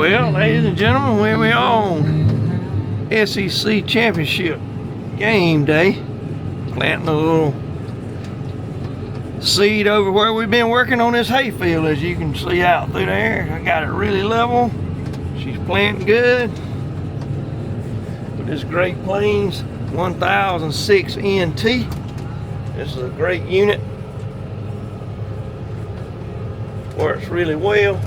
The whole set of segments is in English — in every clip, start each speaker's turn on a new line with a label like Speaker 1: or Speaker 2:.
Speaker 1: Well, ladies and gentlemen, here we are on SEC Championship game day. Planting a little seed over where we've been working on this hay field, as you can see out through there. I got it really level. She's planting good. With this Great Plains 1006 NT. This is a great unit. Works really well.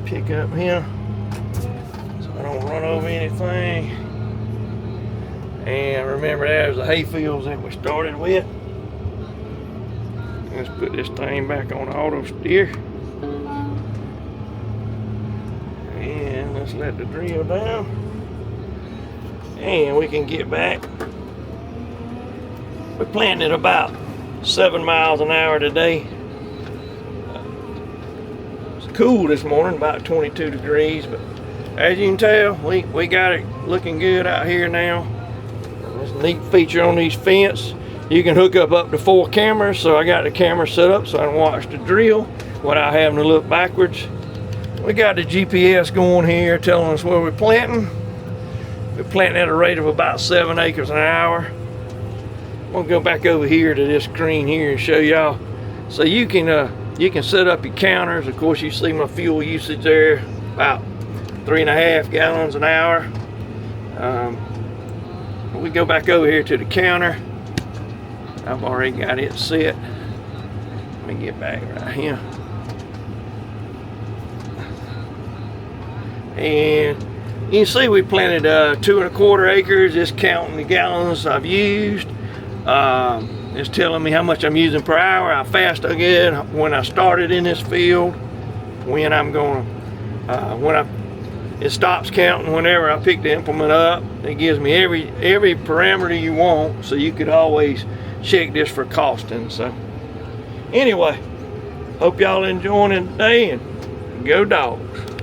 Speaker 1: Pick up here so I don't run over anything. And remember, there's the hay fields that we started with. Let's put this thing back on auto steer. And let's let the drill down. And we can get back. We planted about 7 miles an hour today. It's cool this morning, about 22 degrees, but as you can tell, we got it looking good out here now. There's a neat feature on these Fendt. You can hook up to 4 cameras, so I got the camera set up so I can watch the drill without having to look backwards. We got the GPS going here telling us where we're planting. We're planting at a rate of about 7 acres an hour. We'll go back over here to this screen here and show y'all. So you can set up your counters. Of course, you see my fuel usage there, about 3.5 gallons an hour. We go back over here to the counter. I've already got it set. Let me get back right here. And you can see we planted 2.25 acres, just counting the gallons I've used. It's telling me how much I'm using per hour, how fast I get when I started in this field, when I'm going, it stops counting whenever I pick the implement up. It gives me every parameter you want, so you could always check this for costing. So anyway, hope y'all enjoying it today, and go dogs.